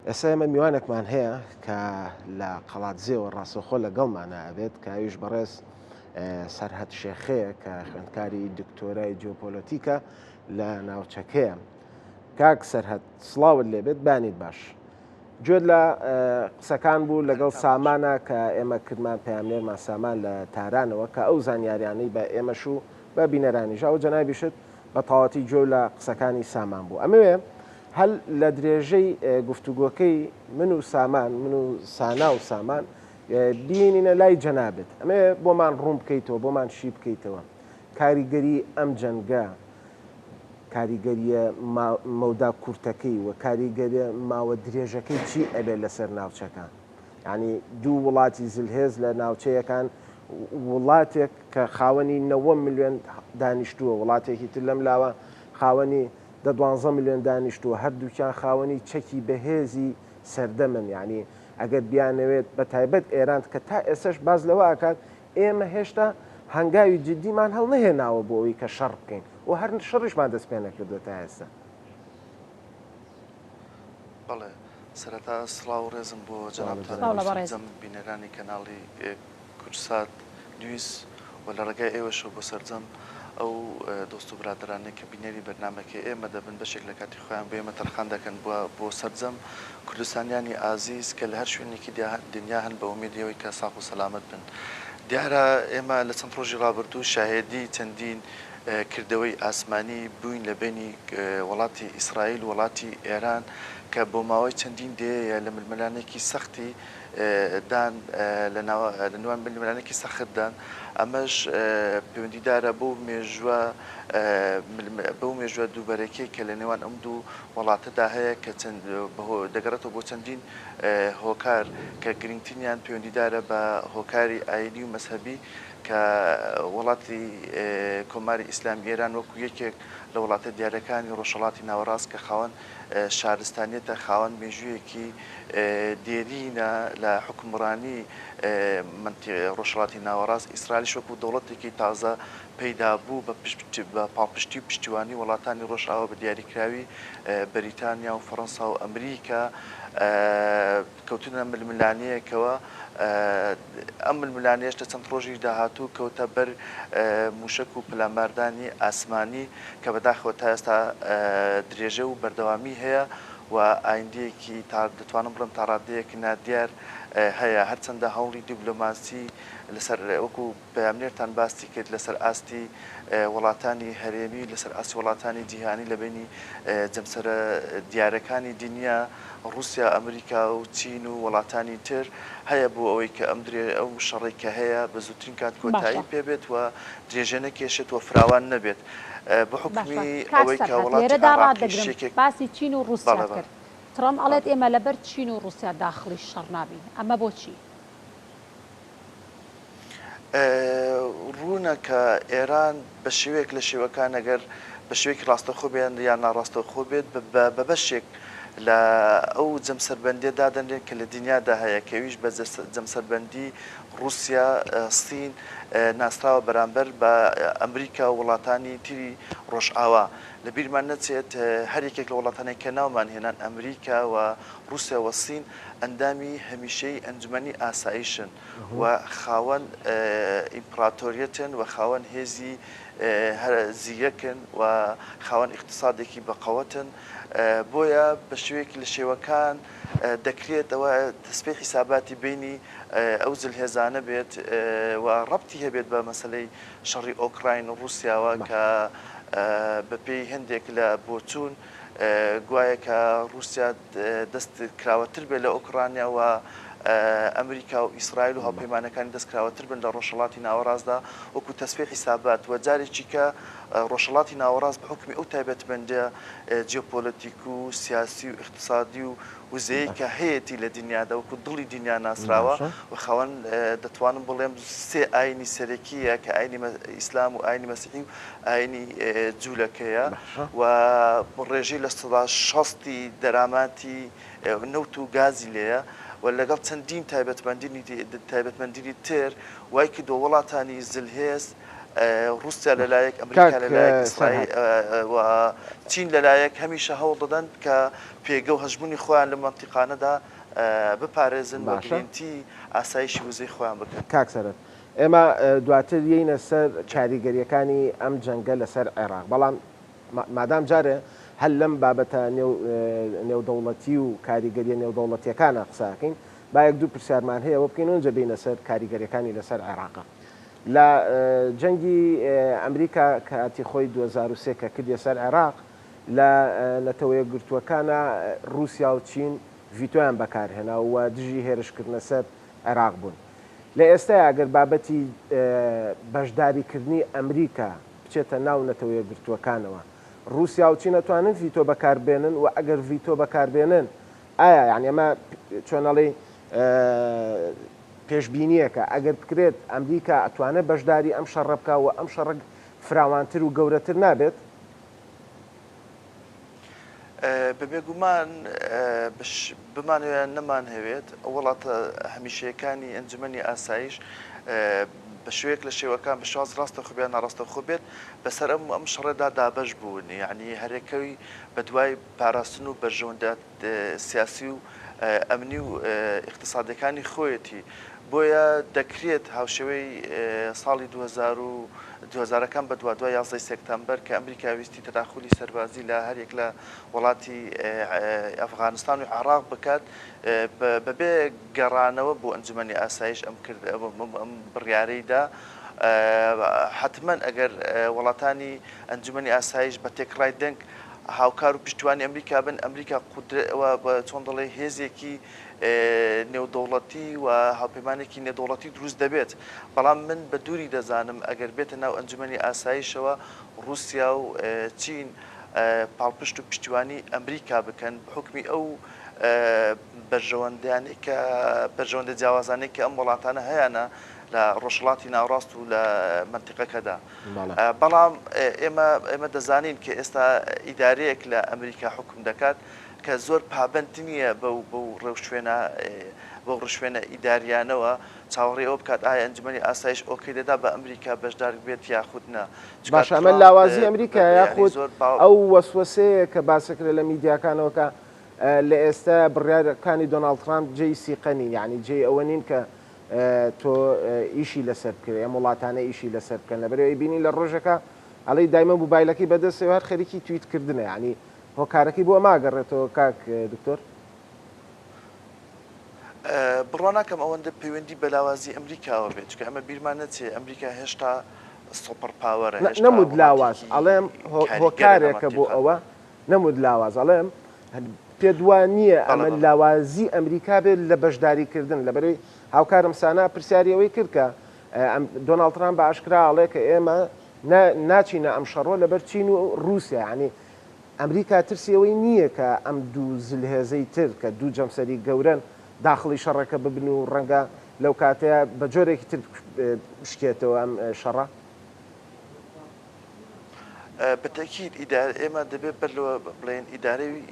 ئێستا ئێمە میوانێکمان هەیە کە لە قەڵاتزیەوە ڕاستەوخۆ لەگەڵمانە ئەبێت کە ئەویش بەڕێز سەرهەد شێخەیە کە خوێندکاری دکتۆرای جیۆپۆلۆتیکە لە ناوچەکەیە. کاک سەرهەد سڵاوت لێبێت بانیت باش. گوێت لە قسەکان بوو لەگەڵ سامانە کە ئێمە کردمان پەیامنێرمان سامان لە تارانەوە کە ئەو زانیاریانەی بە ئێمەش و بە بینەرانیش ئەو جەنابیشت بە تەواوەتی گوێ لە قسەکانی سامان بوو. ئەمەوێ هەل لە درێژەی گفتوگۆکەی من و سامان من و سانا و سامان بینینە لای جەنابێت ئەمێ بۆمان ڕوون بکەیتەوە بۆمان شی بکەیتەوە کاریگەری ئەم جەنگە کاریگەریە مەودا کورتەکەی و کاریگەریە ماوە درێژەکەی چی ئەبێت لەسەر ناوچەکان. ینی دوو وڵاتی زلهێز لە ناوچەیەکان وڵاتێک کە خاوەنی 90 میلیۆن دانیشتووە وڵاتێکی تر لەم لاوە خاوەنی 12 میلیۆن دانیشتووە هەردووکیان خاوەنی چەکی بەهێزی سەردەمن یعنی ئەگەر بیانەوێت بە تایبەت ئێران کە تا ئێسش باز لەوە ئاکات ئێمە هێشتا هەنگاوی جددیمان هەڵ نەهێناوە بۆ ئەوی کە شەڕ بکەین و هەر شەڕیشمان دەست پێ نەکردووە تا ئێستا. بەڵێ سەرەتا سڵاو و ڕێزم بۆ جەنابتان بینەرانی کەناڵی کورسات نوویس و لە ڕێگای ئێوەشەوە بۆ سەرجەم ئەو دۆست و برادرانێک کە بینەری بەرنمەکە ئێمە دەبن بەشێک لە کاتی خۆیان بۆ ئێمە تەرخان دەکەن بۆ سەرجەم کوردستانیانی ئازیز کە لە هەر شوێنێکی دنیا هەن بە ئومیدیەوەی کە ساق و سەلامت بن. دیارە ئێمە لە چەند ڕۆژی ڕابردوو شاهێدی چەندین کردەوەی ئاسمانی بووین لە بینی وڵاتی ئیسرائیل وڵاتی ئێران کە بۆ ماوەی چەندین دێیە لە ململانێکی سەختی دان لە نێوان ململانێکی سەختدان ئەمەش پەیوەندیدارە بەو مێژوە دووبەرەکەی کە لە نێوان ئەم دوو وڵاتەدا هەیە کە دەگەڕێتەوە بۆ چەندین هۆکار کە گرنگترینیان پەیوەندیدارە بە هۆکاری ئاینی و مەذهبی کە وڵاتی کۆماری ئیسلامی ئێران وەکو یەکێک لە وڵاتە دیارەکانی ڕۆژهەڵاتی ناوەڕاست کە خاوەن شارستانیەتە خاوەن مێژوویەکی دێرینە لە حکومڕانی ڕۆژهەڵاتی ناوەڕاست ئیسرائیل وەکو دەوڵەتێکی تازە پەیدا بوو بە پاڵپشتی و پشتیوانی وڵاتانی ڕۆژئاوا بە دیاریکراوی بەریتانیا و فەڕەنسا و ئەمریکا کەوتونە ململانەیەکەوە ئەم ململانەیەش لە چەند ڕۆژی داهاتوو کەوتە بەر موشک و پلانباردانی ئاسمانی کە بەداخەوە تا ئێستا درێژە و بەردەوامی هەیە و ئایندەیەکی دەتوانم بڵم تا ڕادەیەک نادیار هەیە هەرچەندە هەوڵی دیبلۆماسی لەسەر وەکو پەیامنێرتان باسی کرد لەسەر ئاستی وڵاتانی هەرێمی لەسەر ئاستی وڵاتانی جیهانی لە بینی جەمسەرە دیارەکانی دنیا رووسیا ئەمریکا و چین و وڵاتانی تر هەیە بۆ ئەوەی کە ئەو شەڕێک کە هەیە بە زووترین کات کۆتایی پێبێت و درێژە نەکێشێت و فراوان نەبێت بە حکمی ئەوەی کە وڵاتی باسی چین و رووسیا کرد. ترامپ ئەڵێت ئێمە لەبەر چین و رووسیا داخلی شەڕ نابین ئەمە بۆچی؟ ڕوونە کە ئێران بە شێوەیەک لە شێوەکان ئەگەر بە شێوەیەکی ڕاستەخۆ بێن یان ناڕاستەخۆ بێت بە بەشێک لە ئەو جەمسەربەندیە دادەنرێن کە لە دنیادا هەیە کەویش بە جەمسەربەندی رووسیا سین ناسراوە بەرامبەر بە ئەمریکا و وڵاتانی تری ڕۆژئاوا لە بیرمان نەچێت هەرێکێک لە وڵاتانی کە ناومان هێنان ئەمریکا و رووسیا و سین ئەندامی هەمیشەی ئەنجومەنی ئاسایشن و خاوەن ئیمپراتۆریەتن و خاوەن هێزی زیەکن و خاوەن اقتصادێکی بەقەوەتن بۆیە بە شێوەیەکی لە شێوەکان دەکرێت ئەوە دەستپێی حیساباتی بینی ئەو جلهێزانە بێت و ڕەبتی هەبێت بە مەسەلەی شەڕی ئۆکراین و رووسیاوە کە بەپێی هەندێک لە بۆچوون گوایە کە رووسیا دەست کراوەتر بێت لە ئۆکرانیا و ئەمریکا و ئیسرائیل و هاوپەیمانەکانی دەستکراوەتر بن لە ڕۆژهەڵاتی ناوەڕاستدا وەکو تەسبیح حیسابات و جارێکی کە ڕۆژهەڵاتی ناوەڕاست بە حکمی ئەو تایبەتمەندە جیۆپۆلۆتیک و سیاسی و اقتصادی و وزەیە کە هەیەی لە دنیادا وەکو دڵی دنیا ناسراوە و خەوەن دەتوانم بڵێم سێ ئاینی سەرەکیە کە ئاینی ئیسلام و ئاینی مەسیحی و ئاینی جوولەکەیە و ڕێژەی لە 60 دەراماتی نەوت و گازی لێیە و لەگەڵ چەندین تایبەتمەندی تر وای کردووە وڵاتانی زلهێز رووسیا لەلایەک ئەمریکا لەلایەک ئیسرائیل و چین لەلایەک هەمیشە هەوڵ دەدەن کە پێگە و هەژمونی خۆیان لە مەنتیقانەدا بپارێزن و گرنتی ئاسایشی وزەی خۆیان بکەن. کاکسەرت ئێمە دواتر یینە سەر کاریگەریەکانی ئەم جەنگە لەسەر عێراق بەڵام مادام جارێ هەل لەم بابەتە نێودەوڵەتی و کاریگەریە نێودەوڵەتیەکانە قساکەین با یەک دوو پرسیارمان هەیە وە بکەین اونجا بینە سەر کاریگەریەکانی لەسەر عێراقە لە جەنگی ئەمریکا کاتی خۆی 2023 کە کردیە سەر عێراق لە نەتەوەیە گرتووەکانە رووسیا و چین ڤیتۆیان بەکارهێنا و دژی هێرشکردنە سەر عێراق بوون. لە ئێستا ئەگەر بابەتی بەشداریکردنی ئەمریکا بچێتە ناو نەتەوەیە گرتووەکانەوە رووسیا و چین ئەتوانن ڤیتۆ بەکاربێنن و ئەگەر ڤیتۆ بەکاربێنن ئایا یعنی ئەمە چۆنەڵی پێشبینیەکە ئەگەر بکرێت ئەمریکا ئەتوانێت بەشداری ئەم شەڕە بکە و ئەم شەڕک فراوانتر و گەورەتر نابێت؟ بەبێگومان بمانوێت نەمان هەوێت وڵاتە هەمیشەیەکانی ئەنجومەنی ئاسایش بە شوەیەک لە شێوەکان بە شواز ڕاستە خوبیان ناڕاستە خۆ بێت بەسەر ئەم شەڕێدا دابەش بوون یعنی هەرێکەوی بە دوای پاراستن و بەرژەوەندە سیاسی و ئەمنی و اقتصادەکانی خۆیەتی بۆیە دەکرێت هاوشێوەی ساڵی 2000ەکان بە دوای 11 سپتامبەر کە ئەمریکا ویستی تەداخلی سەربازی لە هەرێک لە وڵاتی ئەفغانستان و عێراق بکات بەبێ گەڕانەوە بۆ ئەنجومەنی ئاسایش ئەم بڕیارەیدا حتمما ئەگەر وڵاتانی ئەنجومەنی ئاسایش بە تێکڕای دەنگ هاوکار و پشتیوانی ئەمریکا بن ئەمریکا چۆن دەڵێ هێزێکی نێودەوڵەتی و هاوپەیمانێکی نێودەوڵەتی دروست دەبێت بەڵام من بە دووری دەزانم ئەگەر بێتە ناو ئەنجومەنی ئاسایشەوە رووسیا و چین پاڵپشت و پشتیوانی ئەمریکا بکەن بحکمی ئەو بەرژەوەندیانی کە بەرژەوەندە جیاوازانەی کە ئەم وڵاتانە هەیەە لە ڕۆژهڵاتی ناوڕاست و لە منتیقەکەدا بەڵام ئێمە دەزانین کە ئێستا ئیدارەیەک لە ئەمریکا حکم دەکات کە زۆر پابند نییە بەو ڕشوێنە ئیداریانەوە چاوەڕێ ئەوە بکات ئایا ئەنجومەنی ئاسایش ئۆکەی دەدا بە ئەمریکا بەشدار بێت یاخودنا باش ئەمە لاوازی ئەمریکا یاخود ئەو وەسوەسەیە کە باسەکرێت لە میدیاکانەوەکە لە ئێستا بڕیارەکانی دۆناڵد ترامپ جێی سیقەنی یعنی جێی ئەوە نین کە تۆ ئیشی لەسەر بکرێ ئەم وڵاتانە ئیشی لەسەر بکەن لەبەرەوەی بینی لە ڕۆژەکە ئەڵەی دایمە موبایلەکەی بەدەستەوە هەر خەریکی تویتکردنە ینی هۆکارەکەی بۆ ماگەڕێتەوە کاک دکتۆر بڕوا ناکەم ئەوەندە پەیوەندی بەلاوازی ئەمریکاوە بێت چکە ئەمە بیرمان نەچێ ئەمریکا هێشتا سوپەر پاوەرە نەمود لاواز ئەڵێم هۆکارێکە بۆ ئەوە نەمود لاواز ئەڵێم پێدوان نییە ئەمە لاوازی ئەمریکا بێت لە بەشداریکردن لەبەرەوەی هاوکارم سانا پرسیاریەوەی کرد کە دۆناڵد ترامپ بە ئاشکرا ئەڵێ کە ئێمە ناچینە ئەم شەڕۆ لەبەر چین و رووسیا ینی ئەمریکا ترسیەوەی نییە کە ئەم دوو زلهێزەی تر کە دوو جەمسەری گەورن داخڵی شەڕەکە ببن و ڕەنگە لەو کاتەیە بە جۆرێکی تر بشکێتەوە ئەم شەڕە بەتەکید ئێمە دەبێت بەرلەوە بڵێن ئیدارەوی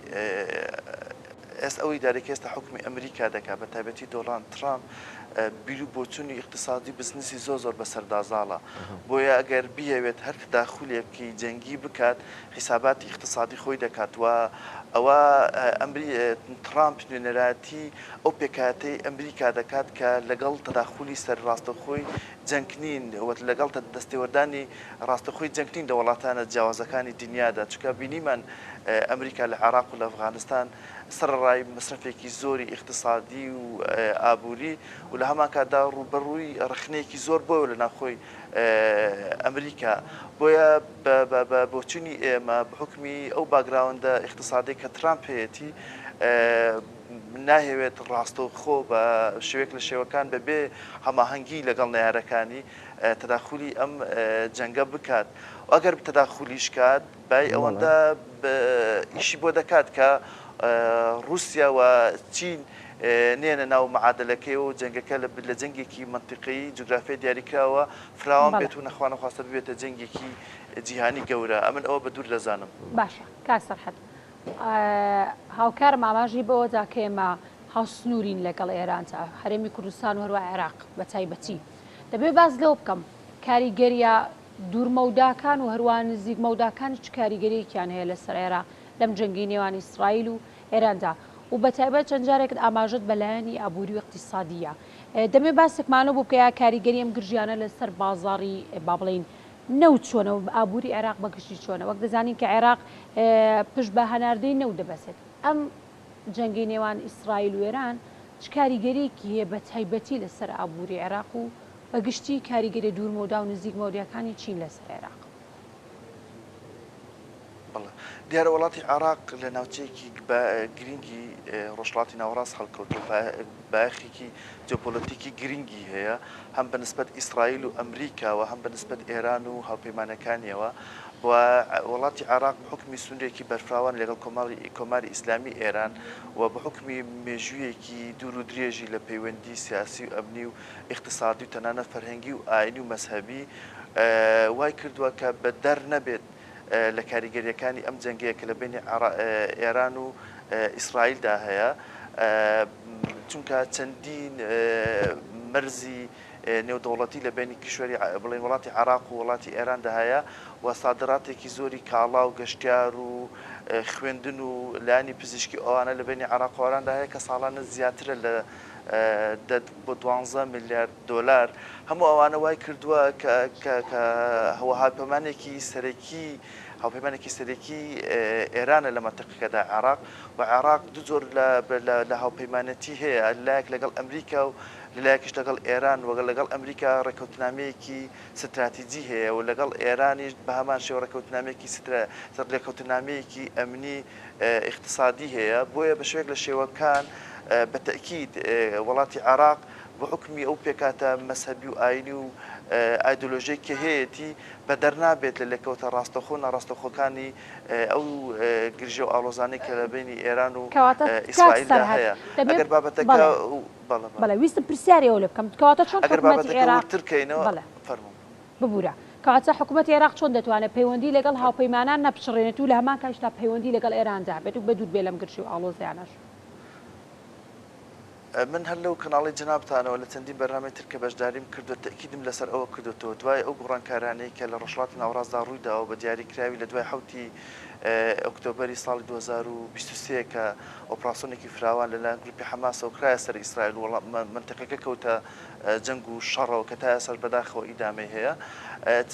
ئەو ئیدارێکی ئێستا حکومی ئەمریکا دەکات بە تایبەتی دۆناڵد ترامپ بیر و بۆچوونی اقتصادی بزنسی زۆر بەسەردازاڵە بۆیە ئەگەر بیەوێت هەر داخولێکی جەنگی بکات حیساباتی اقتصادی خۆی دەکات و ئەوە ترامپ نوێنەراتی ئەو پێکاتەی ئەمریکا دەکات کە لەگەڵ تەداخولی سەر ڕاستەخۆی جەنگنین لەگەڵ دەستێوەردانی ڕاستەخۆی جەنگنین لە وڵاتانە جیاوازەکانی دنیادا چکە بینیمان ئەمریکا لە عێراق و لە ئەفغانستان سەرڕای مەصرفێکی زۆری اقتصادی و ئابووری و لە هەمان کاتدا ڕوبەڕووی ڕخنەیەکی زۆر بۆیە لە ناخۆی ئەمریکا بۆیە بۆچوونی ئێمە بحکمی ئەو باگراوندە اقتصادی کە ترامپ هەیەی ناهێوێت ڕاستەوخۆ بە شوێک لە شێوەکان بەبێ هەماهەنگی لەگەڵ نارەکانی تەداخولی ئەم جەنگە بکات ئەگەر تەداخولیش کات بای ئەوەندە ئیشی بۆ دەکات کە رووسیا و چین نێنە ناو معادلەکەی و جەنگەکە لە جەنگێکی منطقی جوگرافیای دیاریکراوە فراوان بێت و نەخواستە ببێتە جەنگێکی جیهانی گەورە ئەمن ئەوە بە دوور دەزانم باشە کاک سەرحەد هاوکارم ئاماژی بەوە داکەێمە هاوسنوورین لەگەڵ ئێراندا هەرێمی کوردستان و هەروە عێراق بە تایبەتی دەبێت باز لەو بکەم کاریگەریە دوور مەوداکان و هەروان نزیک مەوداکان چ کاریگەریەکیان هەیە لەسەر عێراق لەم جەنگی نێوان ئیسرائیل و ئێراندا و بە تایبەت چەند جارێکت ئاماژەت بەلایەنی ئابووری و اقتصادیە دەمێ باسێکمانە بوو بکە کاریگەری ئەم گرژیانە لەسەر بازاڕی با بڵین نەوت چۆنە و ئابووری عێراق بەگشتی چۆنە وەک دەزانین کە عێراق پشت بە هەناردەی نەوت دەبەسێت ئەم جەنگی نێوان ئیسرائیل و ئێران چ کاریگەریەکی هەیە بە تایبەتی لەسەر ئابووری عێراق و بەگشتی کاریگەری دوور مەودا و نزیک مەودیەکانی چین لەسەر عێراق دیارە وڵاتی عراق لە ناوچەیەکی گرنگی ڕۆژهڵاتی ناوەڕاست هەڵکەوتو باەخێکی جیۆپۆلیتیکی گرنگی هەیە هەم بەنسبەت ئیسرائیل و ئەمریکا و هەم بەنسبەت ئێران و هاوپەیمانەکانیەوە وڵاتی عراق بحکمی سونرێکی بەرفراوان لەگەڵ کۆماری ئیسلامی ئێران و بحکمی مێژوویەکی دوور و درێژی لە پەیوەندی سیاسی و ئەمنی و اقتصادی و تەنانەت فەرهەنگی و ئاینی و مەذهەبی وای کردووە کە بە دەر نەبێت لە کاریگەریەکانی ئەم جەنگەیە کە لە بینی ئێران و ئیسرائیلدا هەیە چونکە چەندین مەرزی نێودەوڵەتی لە بینی کشوەری بڵێن وڵاتی عراق و وڵاتی ئێراندا هەیە و سادراتێکی زۆری کاڵا و گەشتیار و خوێندن و لایانی پزیشکی ئەوانە لە بینی عراق و ئێراندا هەیە کە ساڵانە زیاترە لە بۆ 12 میلیارد دلار هەموو ئەوانە وای کردووە کە هاوپەیمانێکی سەرەکی ئێرانە لە مەنتیقەکەدا عێراق و عێراق دوو جۆر لە هاوپەیمانەتی هەیە لایەک لەگەڵ ئەمریکا و لەلایەکیش لەگەڵ ئێران وەگەڵ لەگەڵ ئەمریکا ڕێکەوتنامەیەکی ستراتیجی هەیە و لەگەڵ ئێرانیش بە هەمان شێوە ڕێکەوتنامەیەکی ئەمنی اقتصادی هەیە بۆیە بە شوێک لە شێوەکان بەتەکید وڵاتی عراق بە حکمی ئەو پێکاتە مەذهبی و ئاینی و ئایدۆلۆژیای کە هەیەی بە دەرنابێت لە لێکەوتە ڕاستەخۆ ناڕاستەخۆکانی ئەو گرژە و ئاڵۆزانەی کە لە بینی ئێران و ئیسرائیلدا هەیە ئەگەر بابەتەکە بەڵێ ویستم پرسیاری ئەو لێ بکەم کەواتە چۆن حکومەتی عێراق ترکەینەوە فەرموو ببوورە کەواتە حکوومەتی عێراق چۆن دەتوانێت پەیوەندی لەگەڵ هاوپەیمانان نەپشڕێنێت و لە هەمان کاتیشدا پەیوەندی لەگەڵ ئێراندا بێت و بەدوور بێ لەم گرژی و ئاڵۆزیانەش من هەر لەو کەناڵی جنابتانەوە لە چەندین بەرنامەی تر کە بەشداریم کردو تەکیدم لەسەر ئەوە کردوتەوە دوای ئەو گۆڕانکارانەی کە لە ڕۆژهەڵاتی ناوەڕاستدا ڕوویداوە بە دیاریکراوی لە دوای حوتی ئۆکتۆبەری ساڵی 2023 کە ئۆپراسیۆنێکی فراوان لەلایەن گروپی حەماسە و کرایە سەر ئیسرائیل و منتیقەکە کەوتە جەنگ و شەڕەوە کە تا ئێستا بەداخەوە ئیدامەی هەیە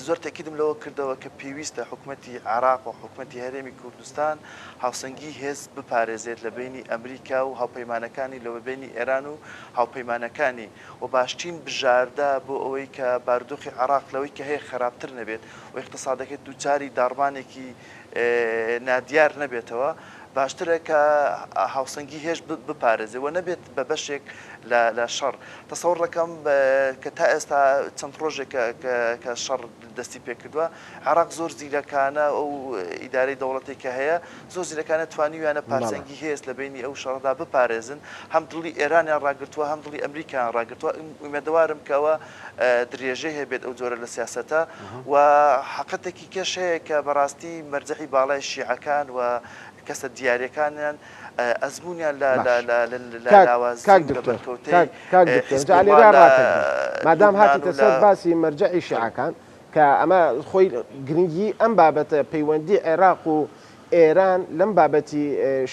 زۆر تەکیدم لەوە کردەوە کە پێویستە حکوومەتی عێراق و حکوومەتی هەرێمی کوردستان هاوسەنگی هێز بپارێزێت لە بینی ئەمریکا و هاوپەیمانەکانی لەوە بینی ئێران و هاوپەیمانەکانی و باشترین بژاردا بۆ ئەوەی کە بارودۆخی عێراق لەوەی کە هەیە خراپتر نەبێت و اقتصادەکەی دووچاری داڕمانێکی نادیار نەبێتەوە باشترە کە هاوسەنگی هێش بپارێزێ و نەبێت بە بەشێک لە شەڕ تەسەوڕ دەکەم کە تا ئێستا چەند ڕۆژێک کە شەڕ دەستی پێکردووە عێراق زۆر زیرەکانە ئەو ئیدارەی دەوڵەتی کە هەیە زۆر زیرەکانە توانیویانە پارچەنگی هێز لە بینی ئەو شەڕدا بپارێزن هەم دڵی ئێرانیان ڕاگرتووە هەم دڵی ئەمریکایان ڕاگرتووە ئومێدەوارم کەەوە درێژەی هەبێت ئەو جۆرە لە سیاسەتە و حەقەتێکی کەش هەیە کە بەڕاستی مەرجەعی باڵای شیعەکان و کەسە دیارەکانیان ئەزمونیان مادام هاتیتە سەر باسی مەرجەعی شیعەکان کە ئەمە خۆی گرنگی ئەم بابەتە پەیوەندی عێراق و ئێران لەم بابەتی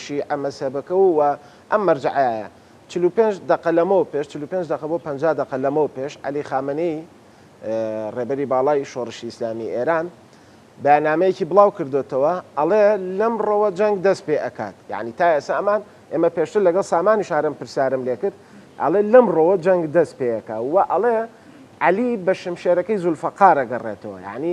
شیعە مەذهەبەکە و ئەم مەرجەعایە 45 دقە لەمەوە پێش 45 دقە بۆ 50 دقە لەمەوە پێش عەلی خامنەی ڕێبەری باڵای شۆڕشی ئیسلامی ئێران بەیاننامەیەکی بڵاو کردوێتەوە ئەڵێ لەم ڕەوە جەنگ دەست پێ ئەکات یعنی تا ئێستا ئەمان ئێمە پێشتر لەگەڵ سامانی شارم پرسیارم لێ کرد ئەڵێ لەم ڕەوە جەنگ دەست پێەکە و ئەڵێ عەلی بە شمشێرەکەی زولفەقارە گەڕێتەوە یعنی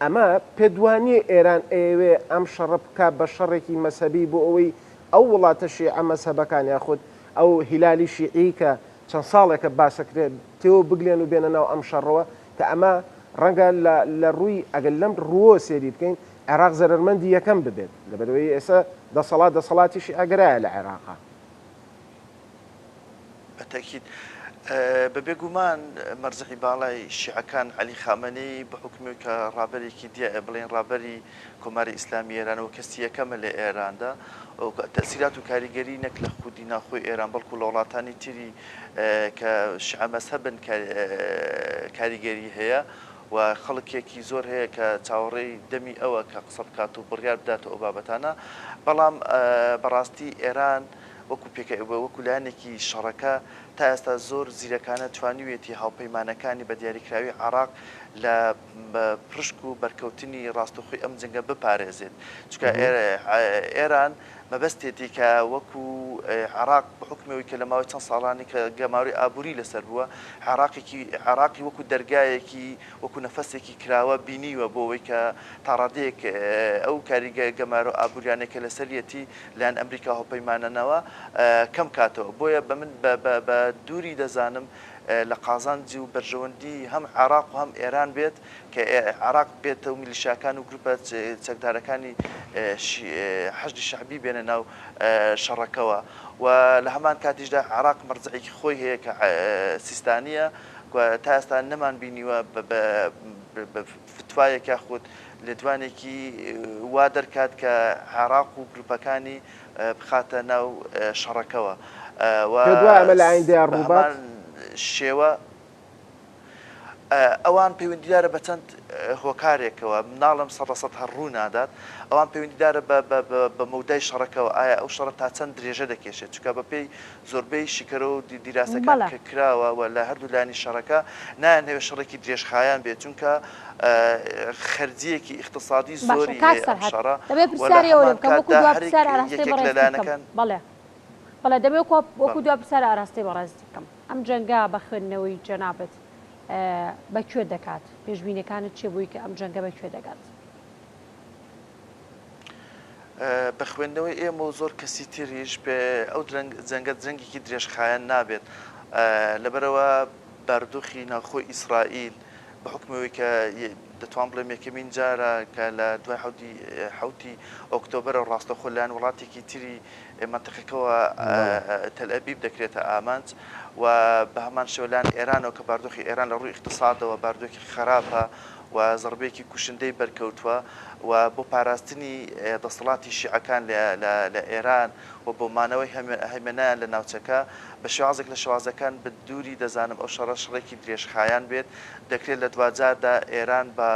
ئەمە پێدوانی ئێران ئێوێ ئەم شەڕە بکە بە شەڕێکی مەسەبی بۆ ئەوەی ئەو وڵاتە شیعە مەسەبەکان یاخود ئەو هیلالی شیعی کە چەند ساڵێکە باسەکرێت تێوە بگلێن و بێنە ناو ئەم شەڕەوە کە ئەمە ڕەنگە لە ڕووی ئەگەر لەم ڕووە سێری بکەین عێراق زەرمەندی یەکەم ببێت لەبەرەوەی ئێستا دەسەڵاتیشی ئەگەرایە لە عێراقا بەتەکید بەبێگومان مەرجەعی باڵای شیعەکان عەلی خامنەی بە حکمی کە ڕابەرێکی بڵێن ڕابەری کۆماری ئیسلامی ئێرانەوە کەسی یەکەمە لە ئێراندا تەسیرات و کاریگەری نەک لە خودی ناخۆی ئێران بەڵکو لە وڵاتانی تری کە شیعە مەذهەبن کاریگەری هەیە و خەڵکێکی زۆر هەیە کە چاوەڕێی دەمی ئەوە کە قسە بکات و بڕیار بدات ئەو بابەتانە بەڵام بەڕاستی ئێران وەکو لایەنێکی شەڕەکە تا ئێستا زۆر زیرەکانە توانیوێتی هاوپەیمانەکانی بە دیاریکراوی عێراق لە پرشک و بەرکەوتنی ڕاستەوخۆی ئەم جەنگە بپارێزێت چونکە ئێران مەبەستێتی کە وەکو عێراق بحکمەوەی کە لە ماوەی چەند ساڵانی کە گەماوەی ئابووری لەسەر بووە عێراقی وەکو دەرگایەکی وەکو نەفەسێکی کراوە بینیوە بۆەوەی کە تا ڕادەیەک ئەو کاریگە گەمارە ئابوووریانێکە لەسەرەتی لایەن ئەمریکا هاوپەیمانەنەوە کەم کاتەوە بۆیە بە من بە دووری دەزانم لە قازانجی و بەرژەوەندی هەم عێراق و هەم ئێران بێت کە عێراق بێتە و میلیشیاکان و گروپە چەکدارەکانی حەشدی شەعبی بێنە ناو شەڕەکەوە و لە هەمان کاتیشدا عێراق مەرجعێکی خۆی هەیە کە سیستانیە تا ئێستا نەمان بینیوە فتوایەک یاخود لێدوانێکی وا دەرکات کە عێراق و گروپەکانی بخاتە ناو شەڕەکەوە ئەمە لە ئایندەی ڕووبات شێوە ئەوان پەیوەندیدارە بە چەند هۆکارێکەوە مناڵم سەد هەڕوو نادات ئەوان پەیوەندیدارە بە مەودای شەڕەکەەوە ئایا ئەو شەڕە تا چەند درێژە دەکێشێت چونکە بەپێی زۆربەی شیکەرە و دیراسەکان کە کراوە و لە هەردوو لانی شەڕەکە نایانەوێت شەڕێکی درێژخایان بێت چونکە خەرجیەکی اقتصادی زۆری شەڕە لەلایەنەکان بەڵێ دەبێت وەکو دو پرسیار ئاراستی بەڕاستی بکەم ئەم جەنگا بە خوێندنەوەی جەنابەت بەکوێ دەکات پێشبینەکانت چێ بووی کە ئەم جەنگە بەکوێ دەگات بە خوێندنەوەی ئێمە و زۆر کەسی تریش بێ ئەو جەنگە جەنگێکی درێژخایەن نابێت لەبەرەوە بارودۆخی ناوخۆی ئیسرائیل بە حکمەوەی کە دەتوان بڵێم یەکەمین جارە کە لە دوای حوتی ئۆکتۆبەر و ڕاستەخۆ لایەن وڵاتێکی تری منتەقەکەەوە تەلئەبیب دەکرێتە ئامانج و بە هەمان شێوەلایەن ئێرانەوە کە باردۆخی ئێران لە ڕووی اقتصادەوە باردۆکی خراپە و زەربەیەکی کوشندەی بەرکەوتووە و بۆ پاراستنی دەسەڵاتی شیعەکان لە ئێران و بۆ مانەوەی هەیمەنایان لە ناوچەکە بە شێوازێک لە شێوازەکان بە دووری دەزانم ئەو شەڕێکی درێژخایان بێت دەکرێت لە دوجاردا ئێران بە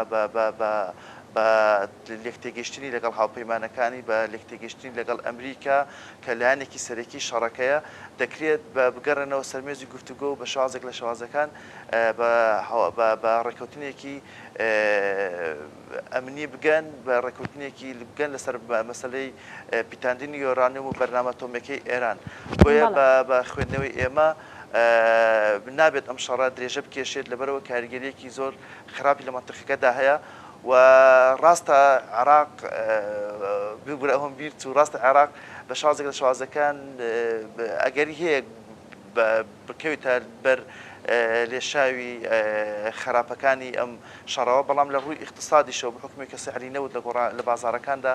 لێکتێگەشتنی لەگەڵ هاوپەیمانەکانی بە لێکتێگەشتنی لەگەڵ ئەمریکا کە لایەنێکی سەرەکی شەڕەکەیە دەکرێت بگەڕێنەوە سەرمێزی گفتوگۆ و بە شازێک لە شوازەکان بە ڕێکەوتنێکی ئەمنی بگەن بە ڕێکوتنێکی بگەن لەسەر مەسلەی پیتاندنی یۆرانیوم و بەرنامە تۆمەکەی ئێران بۆیە بە خوێندنەوەی ئێمە نابێت ئەم شەڕە درێژە بکێشێت لەبەرەوە کاریگەریەکی زۆر خراپی لە منتەقەکەدا هەیە و ڕاستە عێراق ببورە ئەوم بیرت و ڕاستە عێراق بە شازێک لە شوازەکان ئەگەری هەیە بکەوێتە بەر لێشاوی خراپەکانی ئەم شەڕەوە بەڵام لە ڕووی اقتصادیشەوە بە حکومی کە سعری نەوت لە بازارەکاندا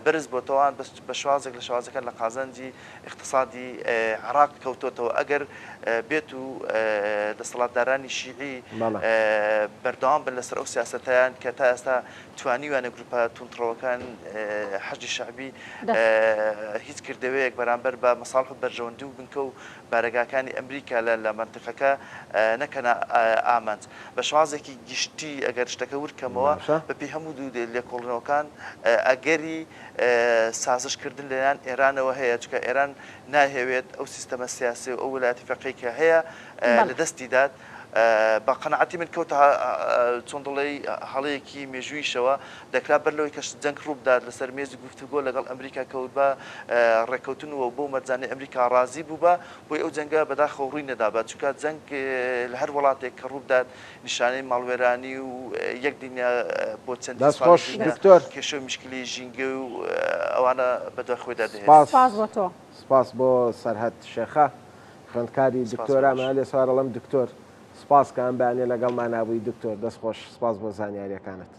بەرز بۆتەوان بە شوازێک لە شوازەکان لە قازانجی اقتصادی عێراق کەوتۆتەوە ئەگەر بێت و دەسەڵاتدارانی شیعی بەردەوام بن لەسەر ئەو سیاسەتیان کە تا ئێستا توانیوانە گروپە تونتڕەوەکان حەشدی شەعبی هیچ کردەوەیەک بەرامبەر بە مەساڵح و بەرژەوەندی و بنکە و بارەگاکانی ئەمریکا لە منتیقەکە نەکەنە ئامانج بە شوازێکی گشتی ئەگەر شتەکە ورکەمەوە بەپی هەموو دوو لێکۆڵنەوەکان ئەگەری سازشکردن لەلایەن ئێرانەوە هەیە چونکە ئێران ناهێوێت ئەو سیستەمە سیاسی و ئەو وڵاتی فەقەی کە هەیە لە دەستی داد بە قەنەعەتی من کەوتە چۆن دڵی هەڵەیەکی مێژوویشەوە دەکرا بەر لەوەی کە جەنگ ڕوو بدات لەسەر مێزی گفتوگۆ لەگەڵ ئەمریکا کەوت بە ڕێککەوتنەوە بۆ مەرجانەی ئەمریکا ڕازی بوو بە بۆی ئەو جەنگە بەداخەوە ڕووی نەدابات چونکە جەنگ لە هەر وڵاتێک کە ڕوو بدات نیشانەی ماڵوێرانی و یەک دنیا بۆ چەندی کێشە و میشکلی ژینگە و ئەوانە بەدوای خۆیدا دەهێت. سپاس بۆ سەرهەد شێخە خوێندکاری دکتۆرامە لێ سوارەڵەم دکتۆر سپاس کە ئەم بەیانیە لەگەڵمان نابووی دکتۆر دەستخۆش سپاس بۆ زانیاریەکانت.